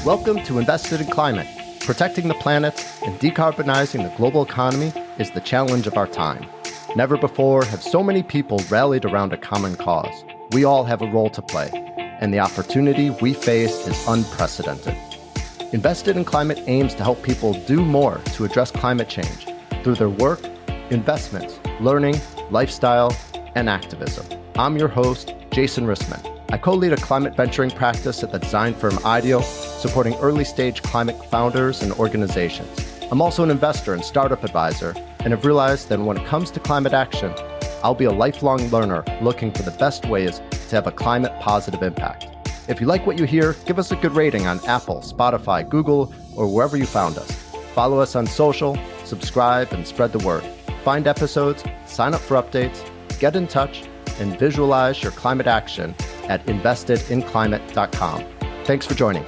Welcome to Invested in Climate. Protecting the planet and decarbonizing the global economy is the challenge of our time. Never before have so many people rallied around a common cause. We all have a role to play, and the opportunity we face is unprecedented. Invested in Climate aims to help people do more to address climate change through their work, investments, learning, lifestyle, and activism. I'm your host, Jason Rissman. I co-lead a climate venturing practice at the design firm IDEO, supporting early-stage climate founders and organizations. I'm also an investor and startup advisor, and have realized that when it comes to climate action, I'll be a lifelong learner looking for the best ways to have a climate-positive impact. If you like what you hear, give us a good rating on Apple, Spotify, Google, or wherever you found us. Follow us on social, subscribe, and spread the word. Find episodes, sign up for updates, get in touch, and visualize your climate action at investedinclimate.com. Thanks for joining.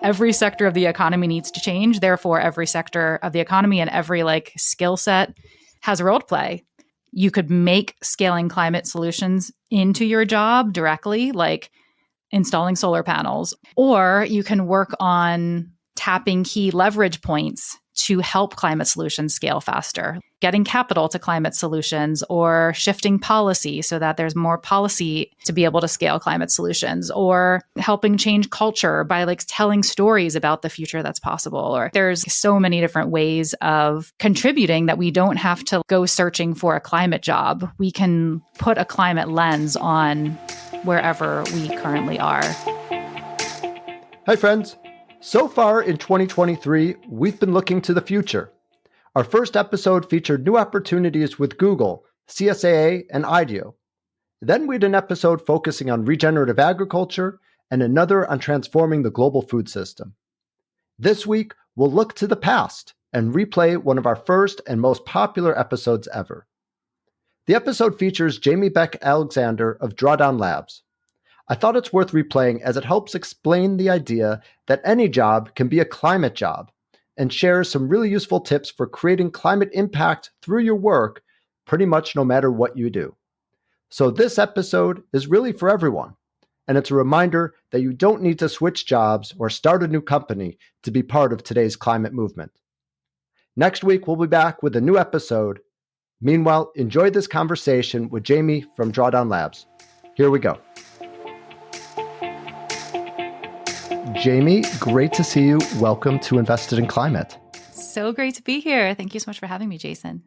Every sector of the economy needs to change. Therefore, every sector of the economy and every skill set has a role to play. You could make scaling climate solutions into your job directly, like installing solar panels, or you can work on tapping key leverage points to help climate solutions scale faster, getting capital to climate solutions, or shifting policy so that there's more policy to be able to scale climate solutions, or helping change culture by telling stories about the future that's possible. Or there's so many different ways of contributing that we don't have to go searching for a climate job. We can put a climate lens on wherever we currently are. Hi, friends. So far in 2023, we've been looking to the future. Our first episode featured new opportunities with Google, CSAA, and IDEO. Then we had an episode focusing on regenerative agriculture and another on transforming the global food system. This week, we'll look to the past and replay one of our first and most popular episodes ever. The episode features Jamie Beck Alexander of Drawdown Labs. I thought it's worth replaying as it helps explain the idea that any job can be a climate job and shares some really useful tips for creating climate impact through your work pretty much no matter what you do. So this episode is really for everyone, and it's a reminder that you don't need to switch jobs or start a new company to be part of today's climate movement. Next week, we'll be back with a new episode. Meanwhile, enjoy this conversation with Jamie from Drawdown Labs. Here we go. Jamie, great to see you. Welcome to Invested in Climate. So great to be here. Thank you so much for having me, Jason.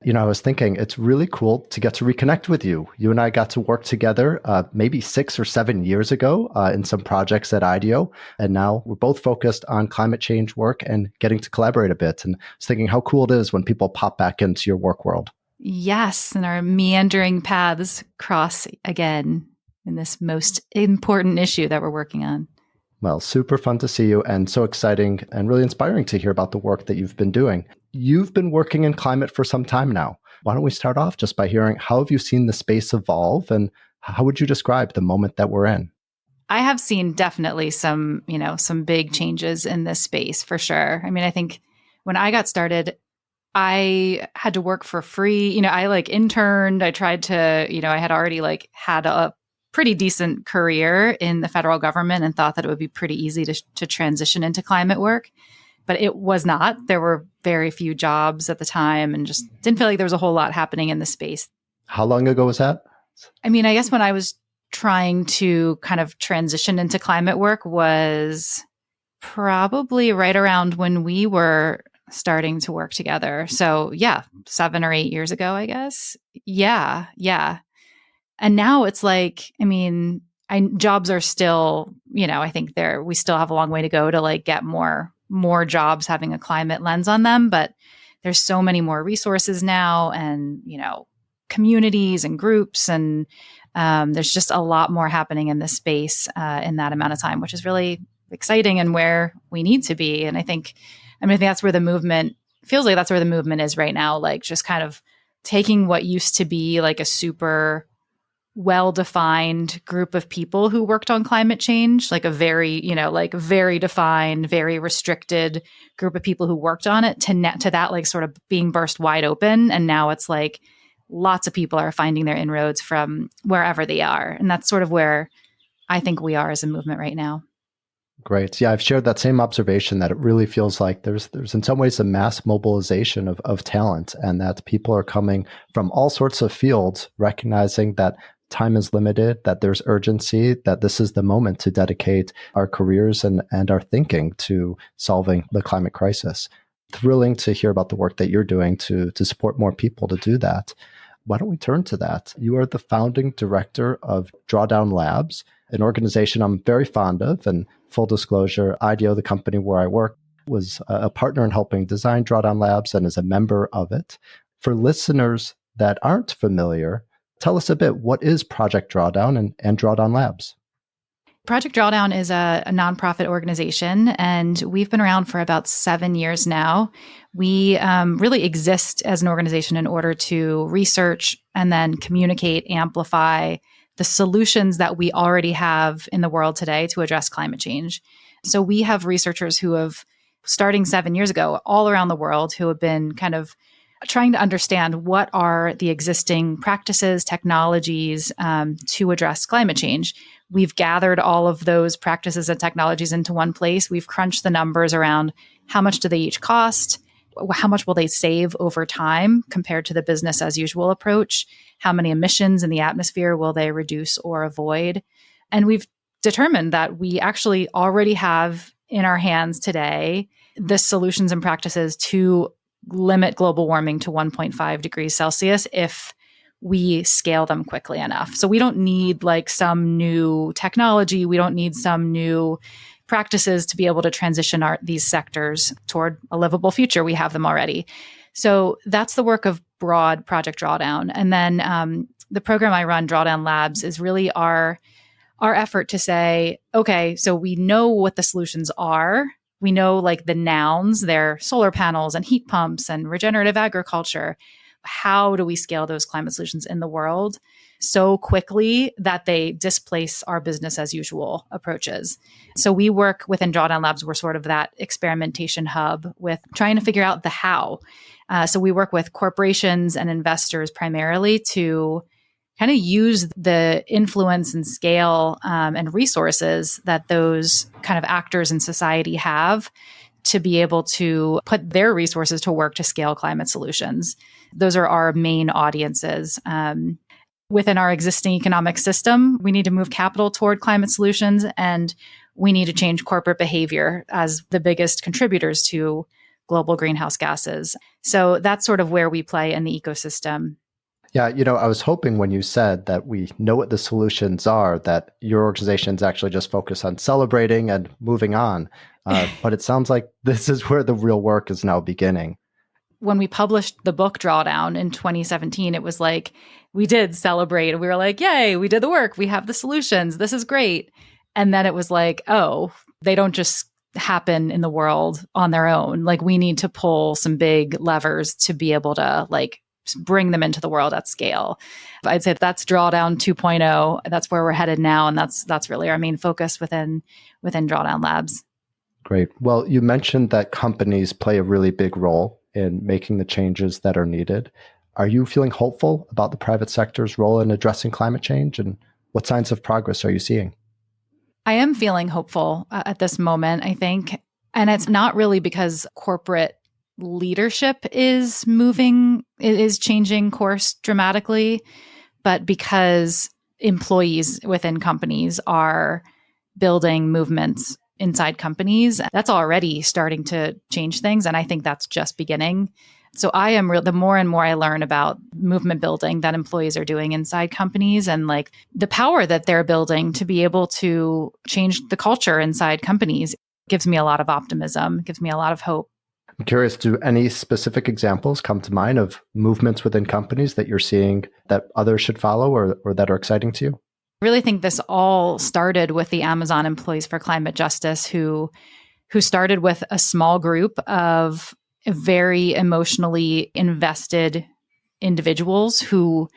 I was thinking it's really cool to get to reconnect with you. You and I got to work together maybe 6 or 7 years ago in some projects at IDEO. And now we're both focused on climate change work and getting to collaborate a bit. And I was thinking how cool it is when people pop back into your work world. Yes, and our meandering paths cross again in this most important issue that we're working on. Well, super fun to see you and so exciting and really inspiring to hear about the work that you've been doing. You've been working in climate for some time now. Why don't we start off just by hearing how have you seen the space evolve and how would you describe the moment that we're in? I have seen definitely some big changes in this space for sure. I mean, I think when I got started, I had to work for free. I interned. I tried to, I had already had a pretty decent career in the federal government and thought that it would be pretty easy to transition into climate work. But it was not. There were very few jobs at the time and just didn't feel like there was a whole lot happening in the space. How long ago was that? I mean, I guess when I was trying to kind of transition into climate work was probably right around when we were starting to work together. So 7 or 8 years ago, I guess. Yeah. And now it's jobs are still, I think we still have a long way to go to get more jobs having a climate lens on them. But there's so many more resources now and, communities and groups. And there's just a lot more happening in this space in that amount of time, which is really exciting and where we need to be. And I think that's where the movement feels like that's where the movement is right now. Just kind of taking what used to be a super well-defined group of people who worked on climate change, a very, very defined, very restricted group of people who worked on it to that sort of being burst wide open. And now it's lots of people are finding their inroads from wherever they are. And that's sort of where I think we are as a movement right now. Great. Yeah, I've shared that same observation that it really feels like there's in some ways a mass mobilization of talent, and that people are coming from all sorts of fields, recognizing that time is limited, that there's urgency, that this is the moment to dedicate our careers and our thinking to solving the climate crisis. Thrilling to hear about the work that you're doing to support more people to do that. Why don't we turn to that? You are the founding director of Drawdown Labs, an organization I'm very fond of. And full disclosure, IDEO, the company where I work, was a partner in helping design Drawdown Labs and is a member of it. For listeners that aren't familiar, tell us a bit, what is Project Drawdown and Drawdown Labs? Project Drawdown is a nonprofit organization, and we've been around for about 7 years now. We really exist as an organization in order to research and then communicate, amplify the solutions that we already have in the world today to address climate change. So we have researchers who have, starting 7 years ago, all around the world, who have been kind of trying to understand what are the existing practices, technologies to address climate change. We've gathered all of those practices and technologies into one place. We've crunched the numbers around how much do they each cost, how much will they save over time compared to the business as usual approach, how many emissions in the atmosphere will they reduce or avoid. And we've determined that we actually already have in our hands today the solutions and practices to limit global warming to 1.5 degrees Celsius if we scale them quickly enough. So we don't need like some new technology. We don't need some new practices to be able to transition these sectors toward a livable future. We have them already. So that's the work of broad Project Drawdown. And then the program I run, Drawdown Labs, is really our effort to say, okay, so we know what the solutions are. We know like the nouns, they're solar panels and heat pumps and regenerative agriculture. How do we scale those climate solutions in the world so quickly that they displace our business as usual approaches? So we work within Drawdown Labs. We're sort of that experimentation hub with trying to figure out the how. So we work with corporations and investors primarily to kind of use the influence and scale and resources that those kind of actors in society have to be able to put their resources to work to scale climate solutions. Those are our main audiences. Within our existing economic system, we need to move capital toward climate solutions, and we need to change corporate behavior as the biggest contributors to global greenhouse gases. So that's sort of where we play in the ecosystem. Yeah, I was hoping when you said that we know what the solutions are, that your organization's actually just focused on celebrating and moving on. But it sounds like this is where the real work is now beginning. When we published the book Drawdown in 2017, it was like, we did celebrate. We were like, yay, we did the work. We have the solutions. This is great. And then it was like, oh, they don't just happen in the world on their own. Like we need to pull some big levers to be able to like bring them into the world at scale. I'd say that's Drawdown 2.0. That's where we're headed now. And that's really our main focus within Drawdown Labs. Great. Well, you mentioned that companies play a really big role in making the changes that are needed. Are you feeling hopeful about the private sector's role in addressing climate change? And what signs of progress are you seeing? I am feeling hopeful at this moment, I think. And it's not really because corporate leadership is changing course dramatically, but because employees within companies are building movements inside companies. That's already starting to change things. And I think that's just beginning. So I am the more and more I learn about movement building that employees are doing inside companies and like the power that they're building to be able to change the culture inside companies gives me a lot of optimism, gives me a lot of hope. I'm curious, do any specific examples come to mind of movements within companies that you're seeing that others should follow or that are exciting to you? I really think this all started with the Amazon Employees for Climate Justice, who started with a small group of very emotionally invested individuals who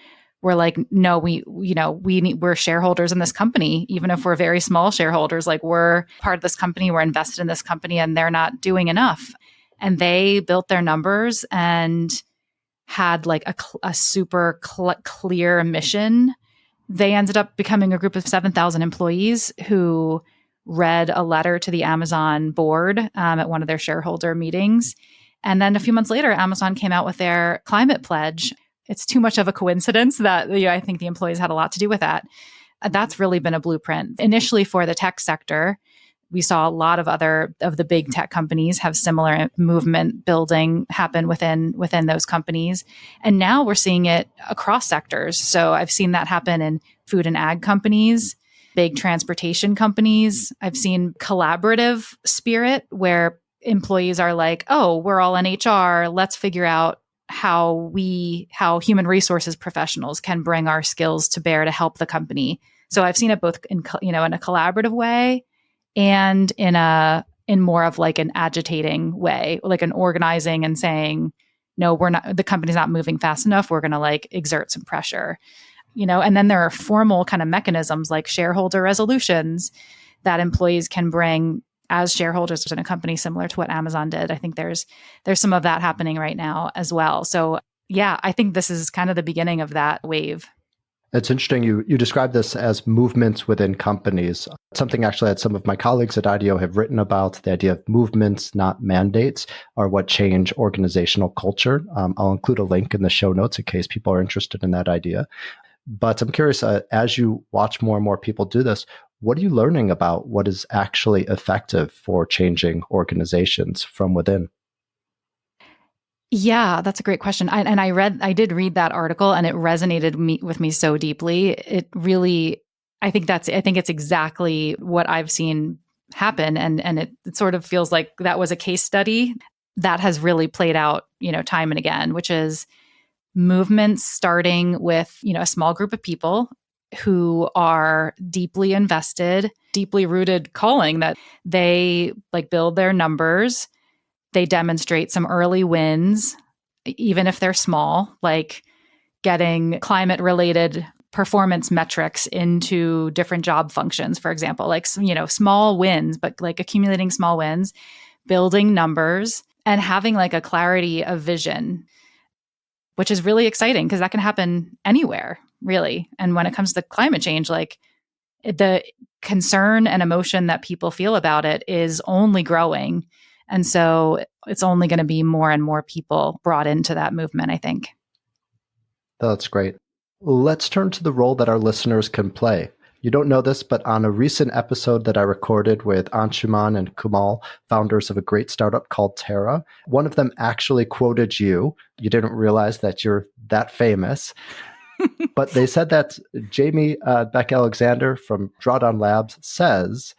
were like, no, we're shareholders in this company, even if we're very small shareholders, like we're part of this company, we're invested in this company, and they're not doing enough. And they built their numbers and had like a super clear mission. They ended up becoming a group of 7,000 employees who read a letter to the Amazon board at one of their shareholder meetings. And then a few months later, Amazon came out with their climate pledge. It's too much of a coincidence that I think the employees had a lot to do with that. That's really been a blueprint. Initially for the tech sector, we saw a lot of other of the big tech companies have similar movement building happen within those companies. And now we're seeing it across sectors. So I've seen that happen in food and ag companies, big transportation companies. I've seen collaborative spirit where employees are like, oh, we're all in HR. Let's figure out how human resources professionals can bring our skills to bear to help the company. So I've seen it both in a collaborative way and in more of like an agitating way, like an organizing and saying, no, the company's not moving fast enough. We're going to like exert some pressure, and then there are formal kind of mechanisms like shareholder resolutions that employees can bring as shareholders in a company, similar to what Amazon did. I think there's some of that happening right now as well. So yeah, I think this is kind of the beginning of that wave. It's interesting. You describe this as movements within companies. Something actually that some of my colleagues at IDEO have written about, the idea of movements, not mandates, are what change organizational culture. I'll include a link in the show notes in case people are interested in that idea. But I'm curious, as you watch more and more people do this, what are you learning about what is actually effective for changing organizations from within? Yeah, that's a great question. I did read that article and it resonated with me so deeply. It really, I think it's exactly what I've seen happen. And it sort of feels like that was a case study that has really played out, time and again, which is movements starting with, a small group of people who are deeply invested, deeply rooted calling that they like build their numbers. They demonstrate some early wins, even if they're small, like getting climate-related performance metrics into different job functions, for example, like, small wins, but like accumulating small wins, building numbers, and having like a clarity of vision, which is really exciting because that can happen anywhere, really. And when it comes to climate change, like the concern and emotion that people feel about it is only growing. And so it's only going to be more and more people brought into that movement, I think. That's great. Let's turn to the role that our listeners can play. You don't know this, but on a recent episode that I recorded with Anshuman and Kumal, founders of a great startup called Terra, one of them actually quoted you. You didn't realize that you're that famous. But they said that Jamie Beck Alexander from Drawdown Labs says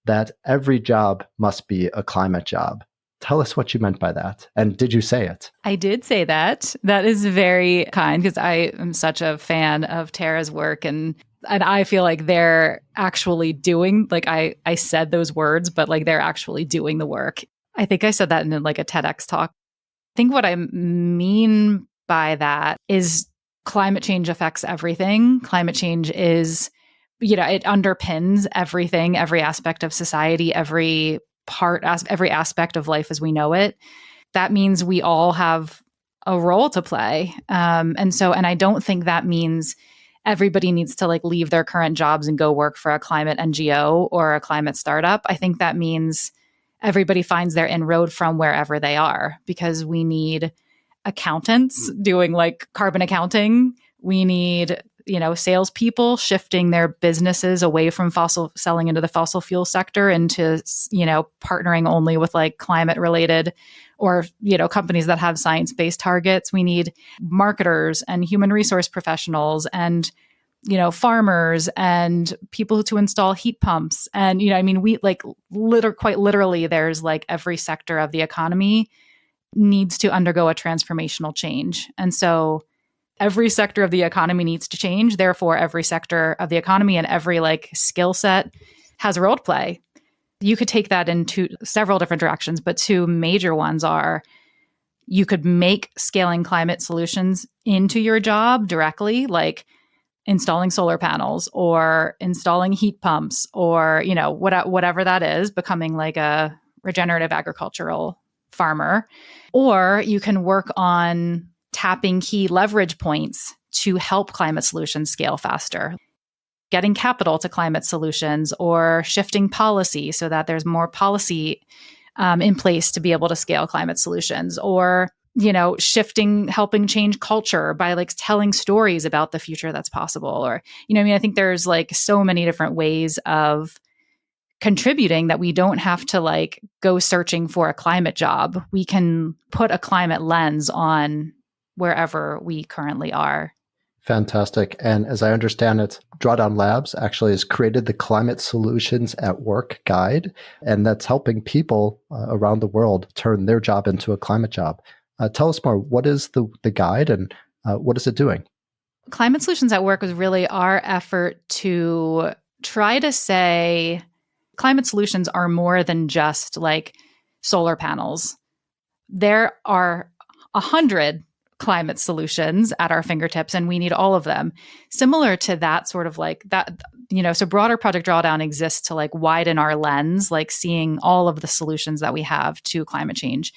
that every job must be a climate job. Tell us what you meant by that. And did you say it? I did say that. That is very kind because I am such a fan of Tara's work and I feel like they're actually doing, like I said those words, but like they're actually doing the work. I think I said that in like a TEDx talk. I think what I mean by that is climate change affects everything. Climate change is, it underpins everything, every aspect of society, every aspect of life as we know it. That means we all have a role to play. And I don't think that means everybody needs to like leave their current jobs and go work for a climate NGO or a climate startup. I think that means everybody finds their inroad from wherever they are, because we need accountants doing like carbon accounting. We need, salespeople shifting their businesses away from selling into the fossil fuel sector into, partnering only with like climate related or, companies that have science-based targets. We need marketers and human resource professionals and, farmers and people to install heat pumps. And, we like quite literally, there's like every sector of the economy needs to undergo a transformational change. And so every sector of the economy needs to change. Therefore, every sector of the economy and every like skill set has a role to play. You could take that into several different directions, but two major ones are you could make scaling climate solutions into your job directly, like installing solar panels or installing heat pumps or, whatever that is, becoming like a regenerative agricultural farmer. Or you can work on tapping key leverage points to help climate solutions scale faster, getting capital to climate solutions, or shifting policy so that there's more policy in place to be able to scale climate solutions, or helping change culture by like telling stories about the future that's possible. Or, I think there's like so many different ways of contributing that we don't have to like go searching for a climate job. We can put a climate lens on wherever we currently are. Fantastic. And as I understand it, Drawdown Labs actually has created the Climate Solutions at Work guide, and that's helping people around the world turn their job into a climate job. Tell us more. What is the guide, and what is it doing? Climate Solutions at Work was really our effort to try to say climate solutions are more than just like solar panels. There are 100 climate solutions at our fingertips, and we need all of them. Similar to that sort of like that, so broader Project Drawdown exists to like widen our lens, like seeing all of the solutions that we have to climate change.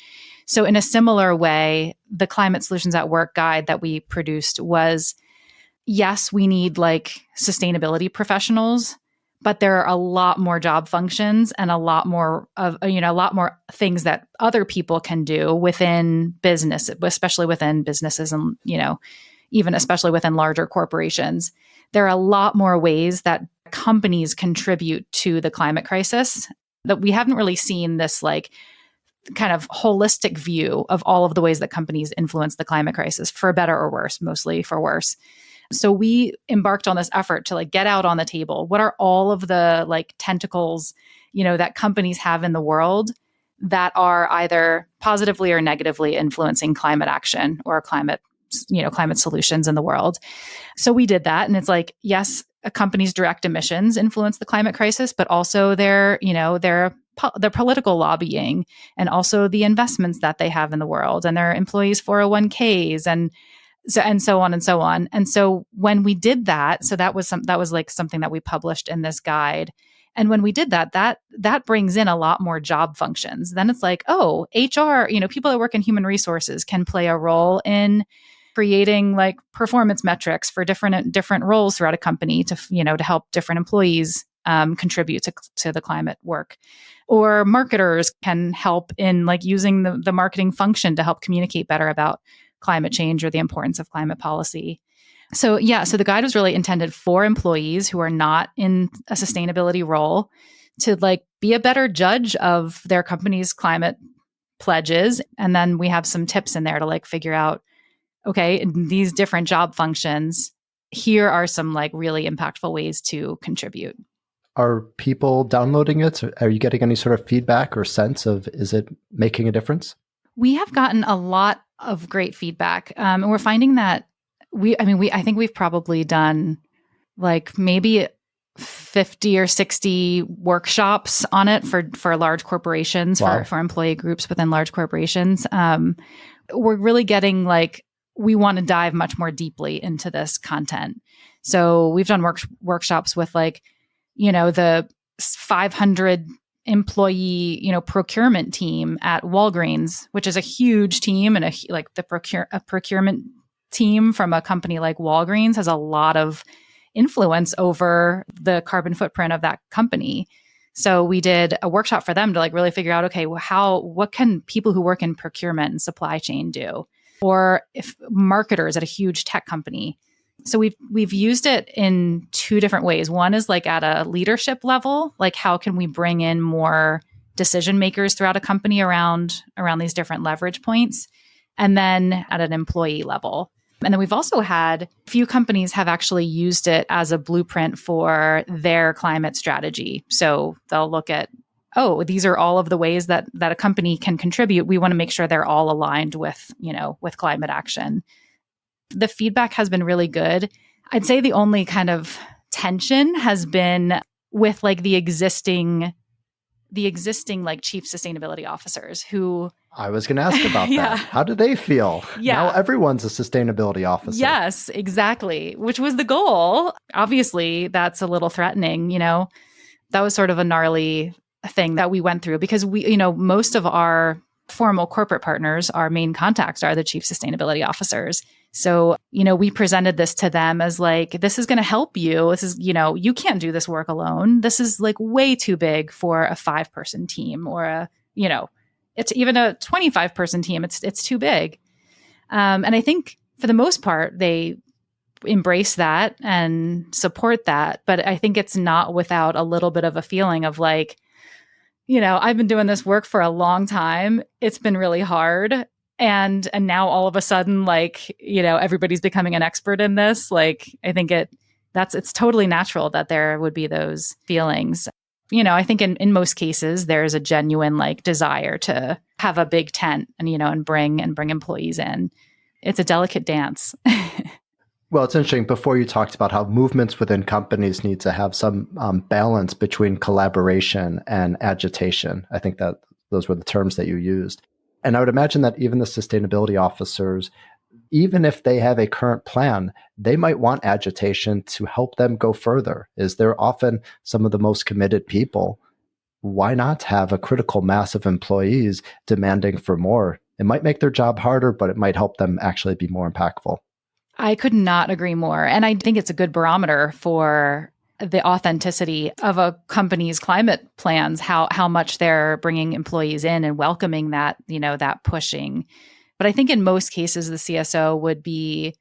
So in a similar way, the Climate Solutions at Work guide that we produced was, yes, we need like sustainability professionals, but there are a lot more job functions and a lot more things that other people can do within business, especially within businesses and, even especially within larger corporations. There are a lot more ways that companies contribute to the climate crisis that we haven't really seen this like kind of holistic view of all of the ways that companies influence the climate crisis, for better or worse, mostly for worse. So we embarked on this effort to like get out on the table. What are all of the like tentacles, that companies have in the world that are either positively or negatively influencing climate action or climate solutions in the world? So we did that. And it's like, yes, a company's direct emissions influence the climate crisis, but also their political lobbying, and also the investments that they have in the world, and their employees' 401ks, and so on and so on. And so when we did that, so that was like something that we published in this guide. And when we did that brings in a lot more job functions. Then it's like, oh, HR, people that work in human resources can play a role in creating like performance metrics for different roles throughout a company to help different employees contribute to the climate work. Or marketers can help in like using the marketing function to help communicate better about climate change or the importance of climate policy. So the guide was really intended for employees who are not in a sustainability role to like be a better judge of their company's climate pledges. And then we have some tips in there to like figure out, okay, in these different job functions, here are some like really impactful ways to contribute. Are people downloading it? Are you getting any sort of feedback or sense of, is it making a difference? We have gotten a lot of great feedback. And we're finding that I think we've probably done like maybe 50 or 60 workshops on it for large corporations, Wow. for employee groups within large corporations. We're really getting like, we want to dive much more deeply into this content. So we've done workshops with like, the 500 employee, procurement team at Walgreens, which is a huge team, and a procurement team from a company like Walgreens has a lot of influence over the carbon footprint of that company. So we did a workshop for them to like really figure out, okay, what can people who work in procurement and supply chain do? Or if marketers at a huge tech company. So we've used it in two different ways. One is like at a leadership level, like how can we bring in more decision makers throughout a company around these different leverage points, and then at an employee level. And then we've also had a few companies have actually used it as a blueprint for their climate strategy. So they'll look at, oh, these are all of the ways that a company can contribute. We want to make sure they're all aligned with climate action. The feedback has been really good. I'd say the only kind of tension has been with like the existing like chief sustainability officers who... I was going to ask about Yeah. that. How do they feel? Yeah. Now everyone's a sustainability officer. Yes, exactly, which was the goal. Obviously, that's a little threatening, That was sort of a gnarly thing that we went through because we, most of our formal corporate partners, our main contacts are the chief sustainability officers. So, we presented this to them as like, this is going to help you. This is, you can't do this work alone. This is like way too big for a 5-person team or it's even a 25-person team. It's too big. And I think for the most part, they embrace that and support that. But I think it's not without a little bit of a feeling of like, I've been doing this work for a long time. It's been really hard. And now all of a sudden, like, everybody's becoming an expert in this. Like, I think it's totally natural that there would be those feelings. I think in most cases, there's a genuine like desire to have a big tent and bring employees in. It's a delicate dance. Well, it's interesting. Before you talked about how movements within companies need to have some balance between collaboration and agitation. I think that those were the terms that you used. And I would imagine that even the sustainability officers, even if they have a current plan, they might want agitation to help them go further. Is they're often some of the most committed people. Why not have a critical mass of employees demanding for more? It might make their job harder, but it might help them actually be more impactful. I could not agree more. And I think it's a good barometer for the authenticity of a company's climate plans, how much they're bringing employees in and welcoming that, that pushing. But I think in most cases, the CSO would be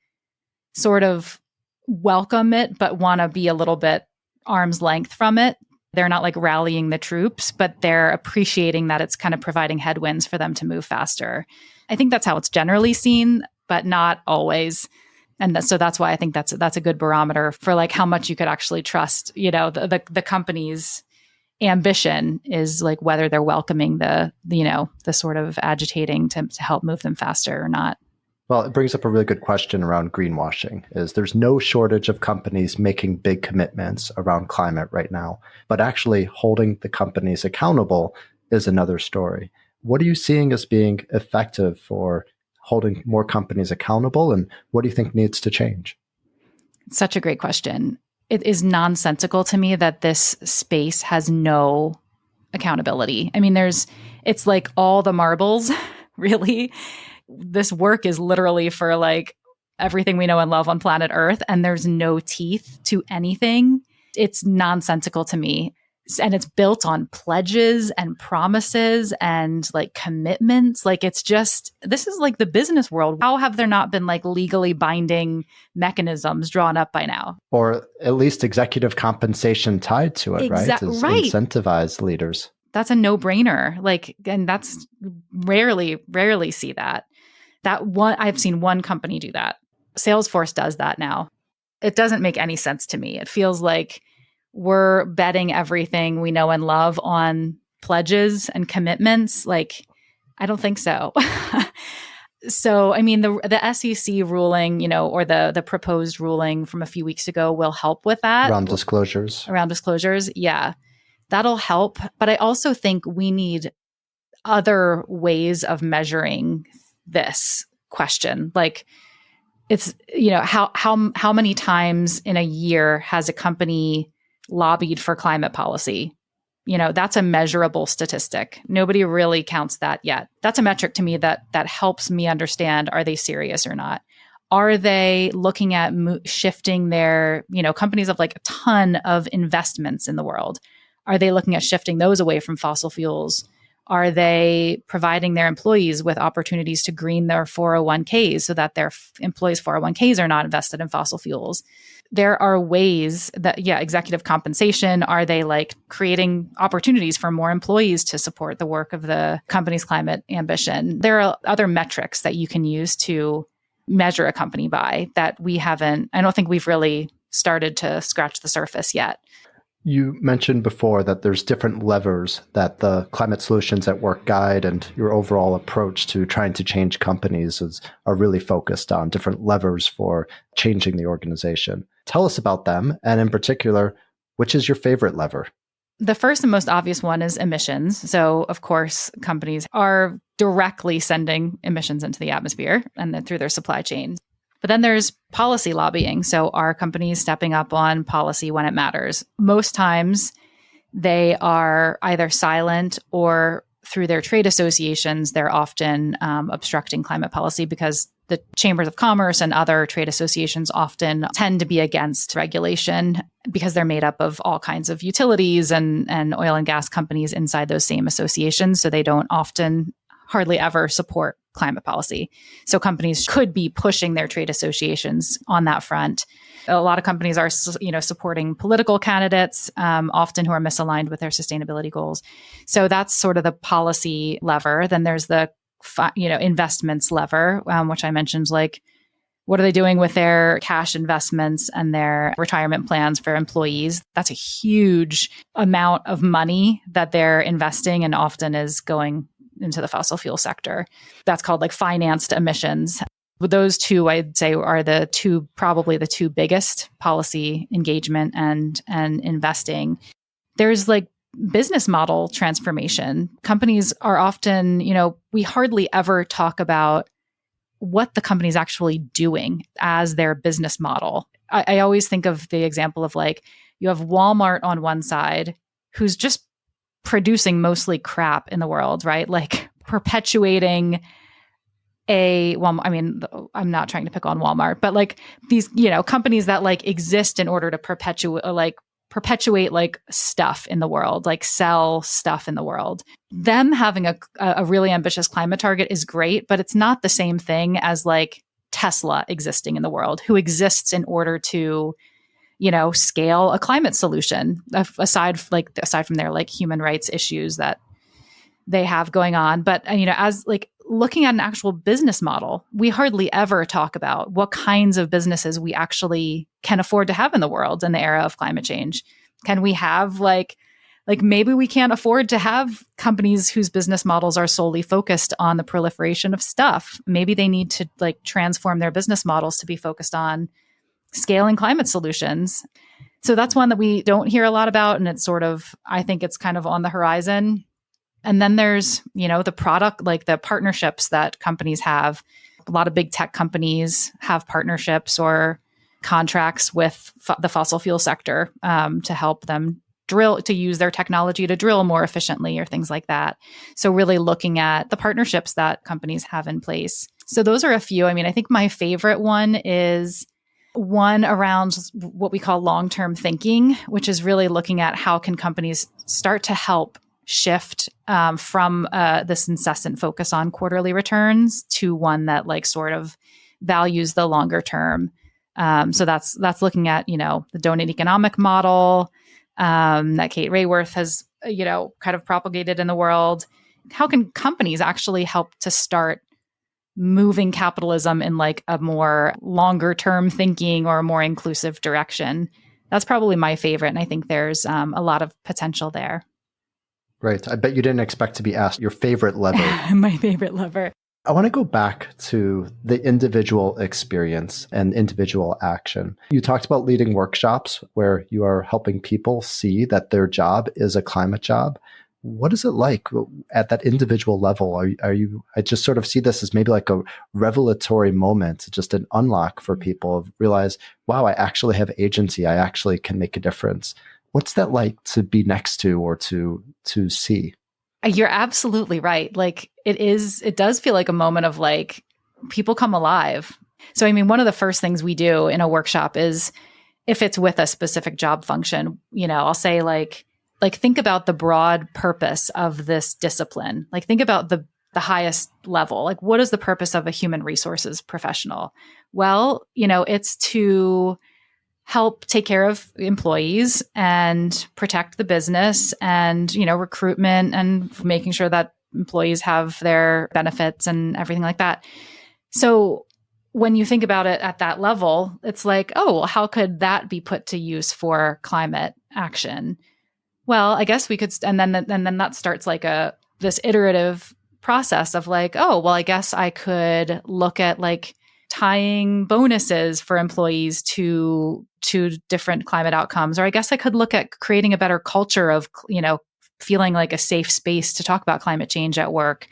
sort of welcome it, but want to be a little bit arm's length from it. They're not like rallying the troops, but they're appreciating that it's kind of providing headwinds for them to move faster. I think that's how it's generally seen, but not always. And so that's why I think that's a good barometer for like how much you could actually trust, the company's ambition is like whether they're welcoming the sort of agitating to help move them faster or not. Well, it brings up a really good question around greenwashing. There's no shortage of companies making big commitments around climate right now, but actually holding the companies accountable is another story. What are you seeing as being effective for holding more companies accountable, and what do you think needs to change? Such a great question. It is nonsensical to me that this space has no accountability. I mean, it's like all the marbles, really. This work is literally for like everything we know and love on planet Earth, and there's no teeth to anything. It's nonsensical to me. And it's built on pledges and promises and like commitments. Like this is like the business world. How have there not been like legally binding mechanisms drawn up by now? Or at least executive compensation tied to it, right? To Right. incentivize leaders. That's a no-brainer. Like, and that's rarely see that. I've seen one company do that. Salesforce does that now. It doesn't make any sense to me. It feels like we're betting everything we know and love on pledges and commitments. Like, I don't think so. So, I mean, the SEC ruling, or the proposed ruling from a few weeks ago will help with that. Around disclosures. Yeah, that'll help. But I also think we need other ways of measuring this question. Like, it's, how many times in a year has a company lobbied for climate policy? That's a measurable statistic. Nobody really counts that yet. That's a metric to me that helps me understand, are they serious or not? Are they looking at shifting their, companies have like a ton of investments in the world. Are they looking at shifting those away from fossil fuels? Are they providing their employees with opportunities to green their 401ks so that their employees' 401ks are not invested in fossil fuels? There are ways that, executive compensation, are they like creating opportunities for more employees to support the work of the company's climate ambition? There are other metrics that you can use to measure a company by that I don't think we've really started to scratch the surface yet. You mentioned before that there's different levers that the Climate Solutions at Work guide and your overall approach to trying to change companies are really focused on, different levers for changing the organization. Tell us about them, and in particular, which is your favorite lever? The first and most obvious one is emissions. So, of course, companies are directly sending emissions into the atmosphere and then through their supply chain. But then there's policy lobbying. So are companies stepping up on policy when it matters? Most times they are either silent or through their trade associations, they're often obstructing climate policy because the chambers of commerce and other trade associations often tend to be against regulation because they're made up of all kinds of utilities and oil and gas companies inside those same associations. So they don't often, hardly ever support climate policy. So companies could be pushing their trade associations on that front. A lot of companies are, supporting political candidates, often who are misaligned with their sustainability goals. So that's sort of the policy lever. Then there's the investments lever, which I mentioned, like, what are they doing with their cash investments and their retirement plans for employees? That's a huge amount of money that they're investing and often is going into the fossil fuel sector. That's called like financed emissions. Those two, I'd say, are probably the two biggest policy engagement and investing. There's like business model transformation. Companies are often, we hardly ever talk about what the company's actually doing as their business model. I always think of the example of like, you have Walmart on one side who's just producing mostly crap in the world, right? Like perpetuating I'm not trying to pick on Walmart, but like these, companies that like exist in order to perpetuate like stuff in the world, like sell stuff in the world. Them having a really ambitious climate target is great, but it's not the same thing as like Tesla existing in the world, who exists in order to, scale a climate solution, aside from their like human rights issues that they have going on. But, as like looking at an actual business model, we hardly ever talk about what kinds of businesses we actually can afford to have in the world in the era of climate change. Can we have like maybe we can't afford to have companies whose business models are solely focused on the proliferation of stuff. Maybe they need to like transform their business models to be focused on scaling climate solutions. So that's one that we don't hear a lot about. And it's sort of, I think it's kind of on the horizon. And then there's, the product, like the partnerships that companies have. A lot of big tech companies have partnerships or contracts with the fossil fuel sector to help them to use their technology to drill more efficiently or things like that. So really looking at the partnerships that companies have in place. So those are a few. I think my favorite one is one around what we call long-term thinking, which is really looking at how can companies start to help shift from this incessant focus on quarterly returns to one that like sort of values the longer term. So that's looking at, the donut economic model that Kate Raworth has, kind of propagated in the world. How can companies actually help to start moving capitalism in like a more longer term thinking or a more inclusive direction? That's probably my favorite. And I think there's a lot of potential there. Right. I bet you didn't expect to be asked your favorite lever. My favorite lever. I want to go back to the individual experience and individual action. You talked about leading workshops where you are helping people see that their job is a climate job. What is it like at that individual level? I just sort of see this as maybe like a revelatory moment, just an unlock for people of realize, wow, I actually have agency. I actually can make a difference. What's that like to be next to or to see? You're absolutely right. Like it does feel like a moment of like people come alive. So, one of the first things we do in a workshop is if it's with a specific job function, I'll say like think about the broad purpose of this discipline. Like think about the highest level. Like what is the purpose of a human resources professional? Well, it's to help take care of employees and protect the business and, recruitment and making sure that employees have their benefits and everything like that. So when you think about it at that level, it's like, oh, well, how could that be put to use for climate action? Well, I guess we could, and then that starts like this iterative process of like, oh, well, I guess I could look at like tying bonuses for employees to different climate outcomes. Or I guess I could look at creating a better culture of, feeling like a safe space to talk about climate change at work.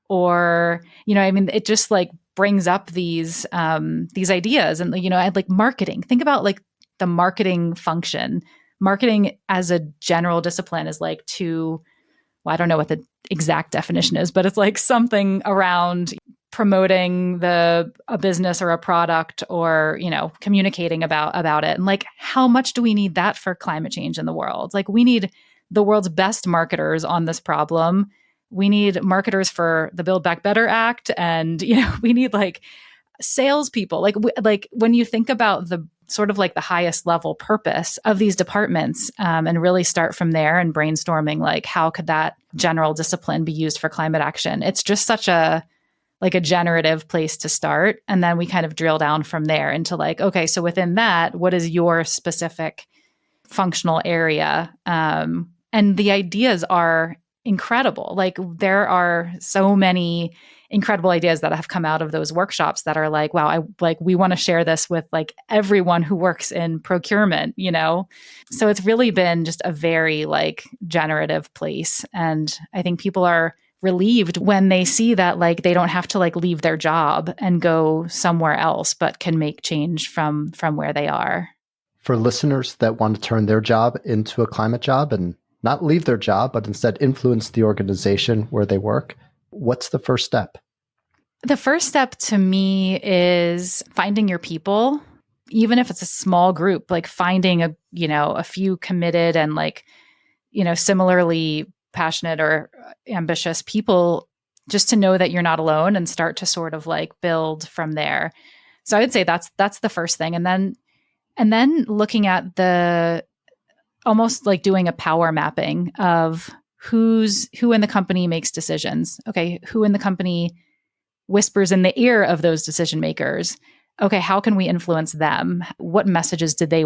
Or, it just like brings up these ideas and, I'd like marketing. Think about like the marketing function. Marketing as a general discipline is like to well, I don't know what the exact definition is, but it's like something around promoting a business or a product, or, communicating about it. And like, how much do we need that for climate change in the world? Like, we need the world's best marketers on this problem. We need marketers for the Build Back Better Act. And, we need like salespeople. Like when you think about the sort of like the highest level purpose of these departments, and really start from there and brainstorming, like, how could that general discipline be used for climate action? It's just such a generative place to start. And then we kind of drill down from there into like, okay, so within that, what is your specific functional area? And the ideas are incredible. Like, there are so many incredible ideas that have come out of those workshops that are like, wow, we want to share this with like everyone who works in procurement, So it's really been just a very like generative place. And I think people are relieved when they see that like they don't have to like leave their job and go somewhere else, but can make change from where they are. For listeners that want to turn their job into a climate job and not leave their job, but instead influence the organization where they work, what's the first step? The first step to me is finding your people, even if it's a small group, like finding a few committed and like, similarly passionate or ambitious people, just to know that you're not alone and start to sort of like build from there. So I would say that's the first thing. And then looking at the almost like doing a power mapping of who in the company makes decisions. Okay, who in the company whispers in the ear of those decision makers? Okay, how can we influence them? What messages do they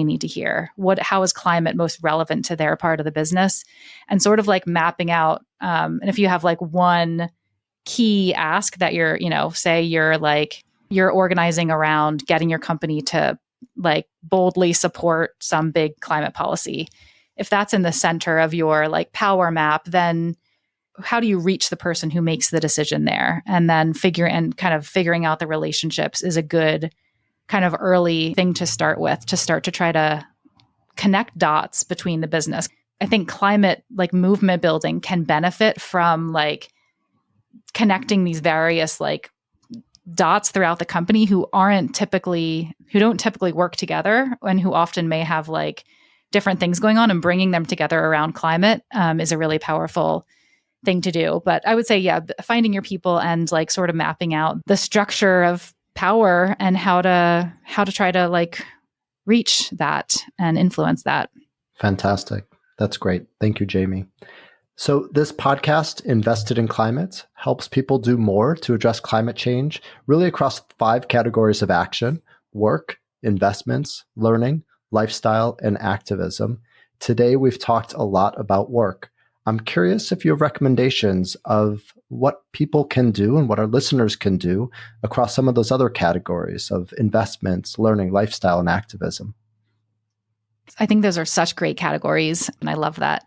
need to hear? How is climate most relevant to their part of the business? And sort of like mapping out, and if you have like one key ask that you're, say you're organizing around getting your company to like boldly support some big climate policy. If that's in the center of your like power map, then how do you reach the person who makes the decision there? And then figuring out the relationships is a good kind of early thing to start with, to start to try to connect dots between the business. I think climate like movement building can benefit from like connecting these various like dots throughout the company who don't typically work together, and who often may have like different things going on, and bringing them together around climate is a really powerful thing to do. But I would say, finding your people and like sort of mapping out the structure of power and how to try to like reach that and influence that. Fantastic. That's great. Thank you, Jamie. So this podcast, Invested in Climate, helps people do more to address climate change, really across 5 categories of action: work, investments, learning, lifestyle, and activism. Today, we've talked a lot about work. I'm curious if you have recommendations of what people can do and what our listeners can do across some of those other categories of investments, learning, lifestyle, and activism. I think those are such great categories, and I love that.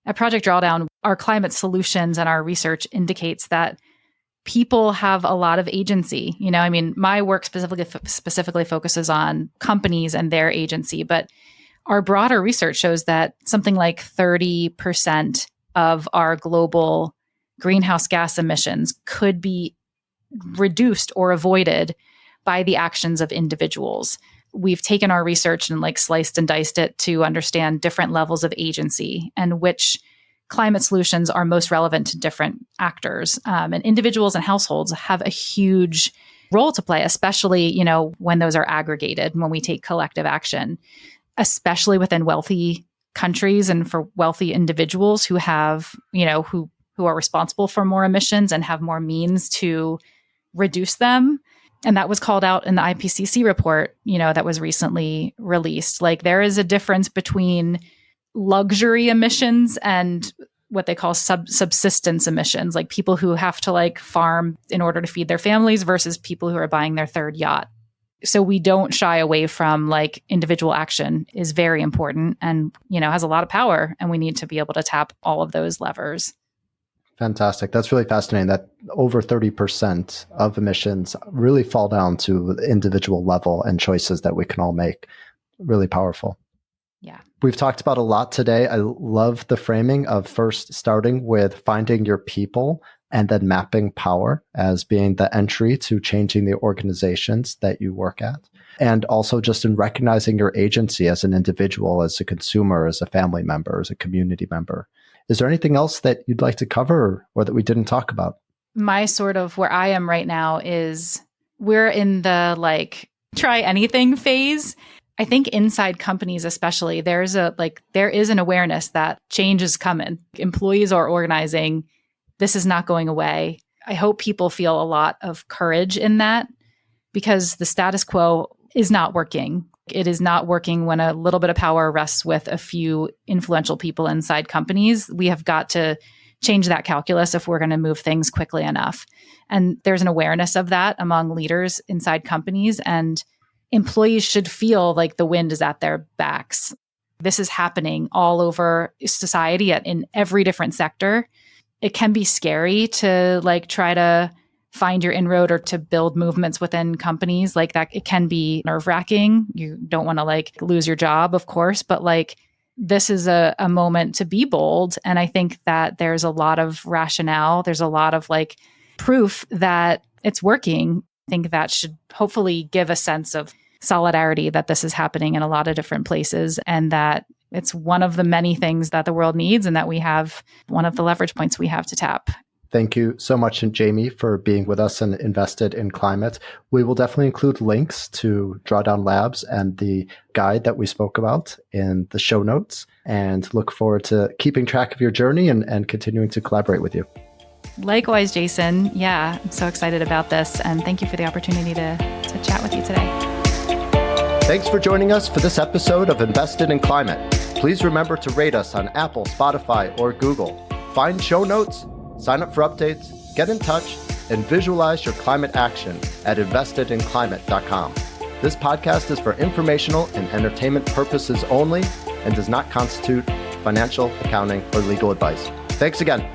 At Project Drawdown, our climate solutions and our research indicates that people have a lot of agency. My work specifically focuses on companies and their agency, but our broader research shows that something like 30% of our global greenhouse gas emissions could be reduced or avoided by the actions of individuals. We've taken our research and like sliced and diced it to understand different levels of agency and which climate solutions are most relevant to different actors. And individuals and households have a huge role to play, especially, when those are aggregated, when we take collective action, especially within wealthy countries and for wealthy individuals who have, who are responsible for more emissions and have more means to reduce them. And that was called out in the IPCC report, that was recently released. Like, there is a difference between luxury emissions and what they call subsistence emissions, like people who have to like farm in order to feed their families versus people who are buying their third yacht. So we don't shy away from like individual action is very important and, has a lot of power, and we need to be able to tap all of those levers. Fantastic. That's really fascinating that over 30% of emissions really fall down to the individual level and choices that we can all make. Really powerful. Yeah. We've talked about a lot today. I love the framing of first starting with finding your people and then mapping power as being the entry to changing the organizations that you work at. And also just in recognizing your agency as an individual, as a consumer, as a family member, as a community member. Is there anything else that you'd like to cover or that we didn't talk about? My sort of where I am right now is we're in the like try anything phase. I think inside companies especially, there is an awareness that change is coming. Employees are organizing. This is not going away. I hope people feel a lot of courage in that because the status quo is not working. It is not working when a little bit of power rests with a few influential people inside companies. We have got to change that calculus if we're going to move things quickly enough. And there's an awareness of that among leaders inside companies, and employees should feel like the wind is at their backs. This is happening all over society in every different sector. It can be scary to like try to find your inroad or to build movements within companies like that. It can be nerve-wracking. You don't want to like lose your job, of course, but like this is a moment to be bold. And I think that there's a lot of rationale. There's a lot of like proof that it's working. I think that should hopefully give a sense of solidarity that this is happening in a lot of different places and that it's one of the many things that the world needs and that we have one of the leverage points we have to tap. Thank you so much, Jamie, for being with us and invested in climate. We will definitely include links to Drawdown Labs and the guide that we spoke about in the show notes and look forward to keeping track of your journey and continuing to collaborate with you. Likewise, Jason. Yeah, I'm so excited about this. And thank you for the opportunity to chat with you today. Thanks for joining us for this episode of Invested in Climate. Please remember to rate us on Apple, Spotify, or Google. Find show notes, sign up for updates, get in touch, and visualize your climate action at investedinclimate.com. This podcast is for informational and entertainment purposes only and does not constitute financial, accounting, or legal advice. Thanks again.